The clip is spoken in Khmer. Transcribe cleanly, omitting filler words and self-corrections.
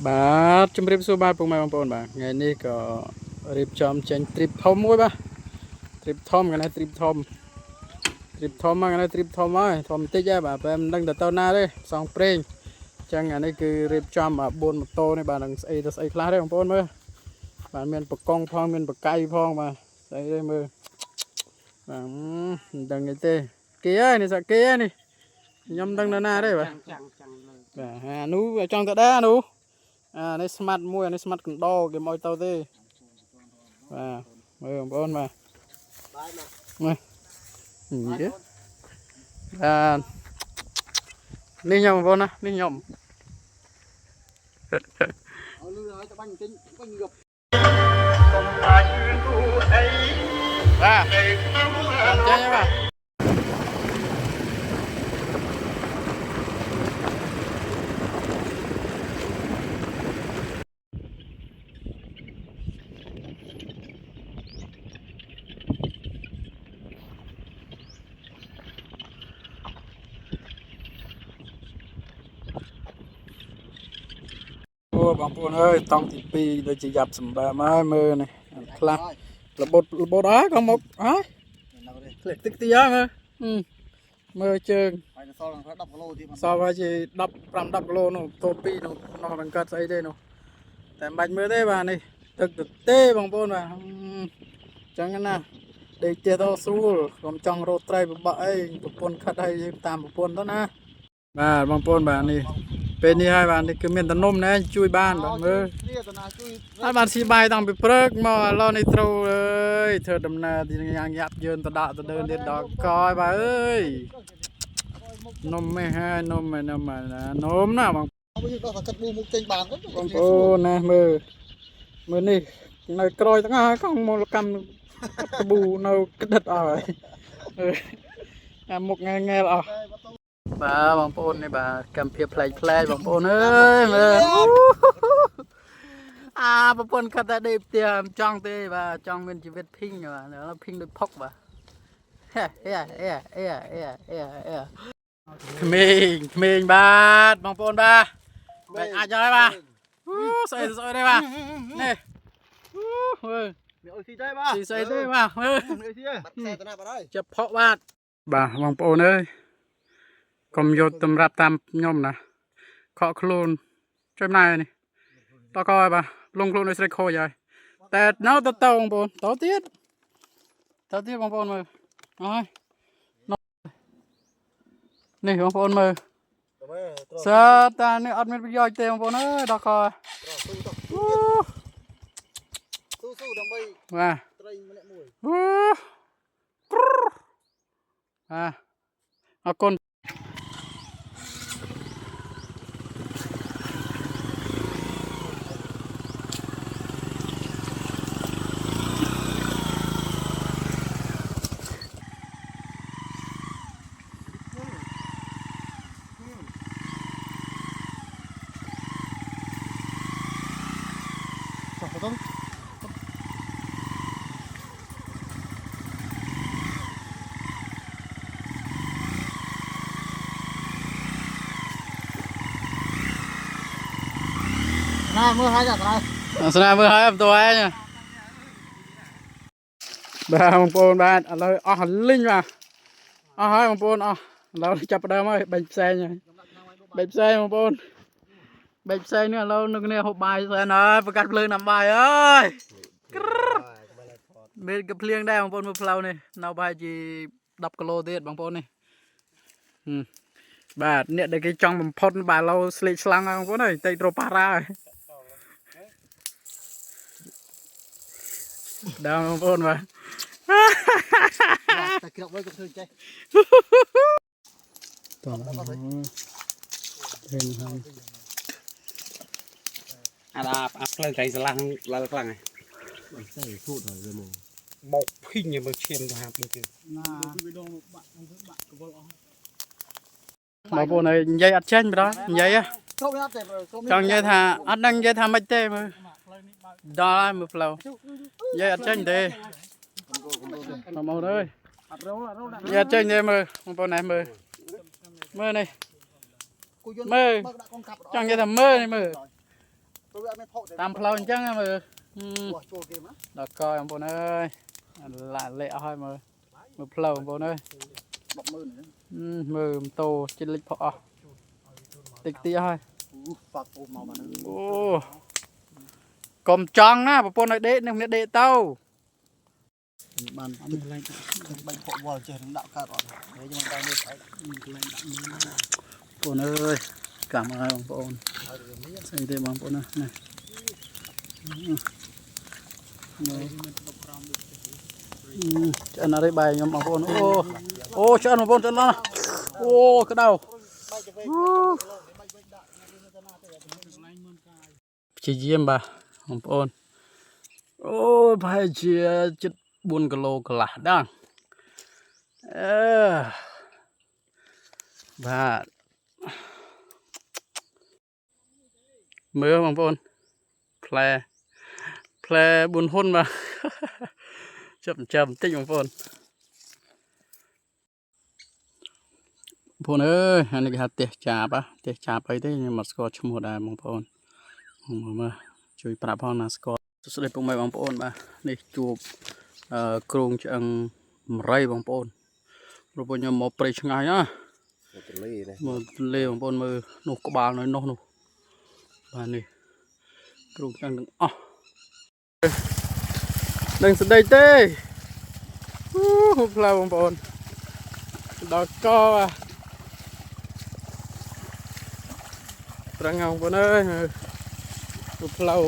បាទជំរាបសួរបាទពុកម៉ែបងប្អូនបាទថ្ងៃនេះក៏រៀបចំចេញទ្រីបធំមួយបាទទ្រីបធំកណែទ្រីបធំមកកណែទ្រីបធំហើយធំបន្តិចហើយបាទតែមិនដឹងទៅណាទេផ្សងប្រេងអញ្ចឹងអានេះគឺរៀបចំ4ម៉ូតូនេះបាទនឹងស្អីទៅស្អីខ្លះទេបងប្អូនមើលបាទមានបកង់ផងមានបកាយផងបាទស្អីទេមើលបាទមិនដឹងអីទេគេហើយនេះសាក់គេហើយនេះខ្ញុំដឹងទៅណាទេបាទបាទអានោះចង់ទៅដែរអានោះនេះស្មាត់មួយនេះស្មាត់កណ្ដោគេមកទៅទេបាទមើលបងប្អូនបាទមើលនេះនេះខ្ញុំបងប្អូនណានេះខ្ញុំបាទចេញបាទអូបងប្អូនអើយតង់ទី2ដូចជាយ៉ាប់សម្បើមហើយមើលនេះខ្លះរបត់អើក៏មកអើធ្លាក់ទឹកទីហើយមើលជើងសល់10គីឡូទៀតសល់ហើយជា10 គីឡូនោះតូ2នោះនឹងកាត់ស្អីទេនោះតែមិនបាច់មើលទេបាទនេះទឹកទៅទេបងប្អូនបាទអញ្ចឹងណាដេកទៀតទៅស្រួលកុំចង់រត់ត្រីបបអីប្រពន្ធខិតឲ្យយើងតាមប្រពន្ធទៅណាបាទបងប្អូនបាទនេះពេលនេះហើយបាទនេះគឺមានតំណុំណែជួយបានបាទមើលហើយបានស៊ីបាយតាំងពីព្រឹកមកឥឡូវនេះត្រូវអើយធ្វើដំណើរទីយ៉ាងយ៉ាប់យើងទៅដាក់ទៅដើរទៀតដល់កយបាទអើយនំមិនហើយនំណាបងយើងដល់តែកាត់ប៊ូមុខចេញបានបងប្អូនណាមើលនេះនៅក្រោយទាំងហើយកង់មូលកម្មកាត់ប៊ូនៅក្តិតអស់ហើយអាមុខងែលអស់បាទបងប្អូននេះបាទកម្មភាពផ្លែកបងប្អូនអើយមើលប្រពន្ធគាត់តែដេកផ្ទះមិនចង់ទេបាទចង់មានជីវិតភីងបាទភីងដូចផុកបាទក្មេងបាទបងប្អូនបាទបែរអាចហើយបាទស្អីទេបាទនេះមើលមានអុយស៊ីទេបាទស៊ីទេបាទមើលអុយស៊ីបាត់ខ្សែតណាបាត់ហើយចាប់ផុកបាទបងប្អូនអើយកុំយកតម្រាប់តាមខ្ញុំណាខកខ្លួនជួយណែនេះតកឲ្យបាទលងខ្លួនឲ្យស្រេចខូចហើយតែនៅទៅបងប្អូនតទៀតបងប្អូនមើលអើយនេះបងប្អូនមើលសើតានេះអត់មានប្រយោជន៍ទេបងប្អូនអើយតកស៊ូដើម្បីបាទត្រីម្នាក់មួយអរគុណមើលហើយចាស្នាមើលហើយបន្ទាយបាទបងប្អូនបាទឥឡូវអស់លីងបាទអស់ហើយបងប្អូនអស់ឥឡូវចាប់ផ្ដើមហើយបែកផ្សែងហើយបែកផ្សែងបងប្អូនបែកផ្សែងនេះឥឡូវនៅគ្នាហូបបាយស្អាតហើយប្រកាសភ្លើងដាំបាយអើយមានកាភ្លៀងដែរបងប្អូនមើលផ្លូវនេះនៅប្រហែលជា10 គីឡូទៀតបងប្អូននេះបាទអ្នកដែលគេចង់បំផុតបាទឥឡូវស្លេកស្លាំងហើយបងប្អូនអើយតិចរប៉ារ៉ាហើយដល់បងប្អូនបាទតែក្របវិញក៏ឃើញចេះតោះឃើញហើយអាផ្លូវត្រីស្លាំងឡើយខ្លាំងហើយបើស្អីគូតហើយវាមកបោកភីងមើលឈាមទៅហាពីទៀតណាវាដងបាក់កវលអស់បងប្អូនអើយនិយាយអត់ចេញម្ដងនិយាយចង់និយាយថាអត់ដឹងនិយាយថាម៉េចទេមើលដល់ហើយមើលផ្លូវនិយាយអត់ចេញទេបងប្អូនអើយនិយាយអត់ចេញទេមើលបងប្អូនណែមើលនេះមើលចង់និយាយថាមើលនេះមើល tam phao chẳng mà đó coi ông bồn ơi lại lẹ thôi mà phao ông bồn ơi mờ tô trên lịch phọ tịch tia thôi ô cầm tròn á bà bồn này đế nè đế tao bàn bánh phộ vào trời đạo cao rồi đấy nhưng mà bồn ơi cảm ơn ông bồn xây thêm ông bồn này chân ở đây bài nhóm ông bồn ô chân ông bồn chân nó ô cái đầu chỉ diêm bà ông bồn ô bài chia chật 4 គីឡូកន្លះដែរបាទមើលបងប្អូនផ្លែ4ហ៊ុនបាទចាប់បន្តិចបងប្អូនអើយអានេះគេហៅផ្ទះចាបផ្ទះចាបអីទេខ្ញុំមិនស្គាល់ឈ្មោះដែរបងប្អូនមើលជួយប្រាប់ផងណាស្គាល់សួស្តីពុកម៉ែបងប្អូនបាទនេះជួបគ្រងឆ្អឹងមរៃបងប្អូនព្រោះពួកខ្ញុំមកព្រៃឆ្ងាយណាមកទលេបងប្អូនមើលនោះក្បាលនៅនោះបាទនេះគ្រងឆ្អឹងទាំងអស់នឹងស្ដីទេផ្លូវបងប្អូនដល់កប្រឹងបងប្អូនអើយផ្លូវ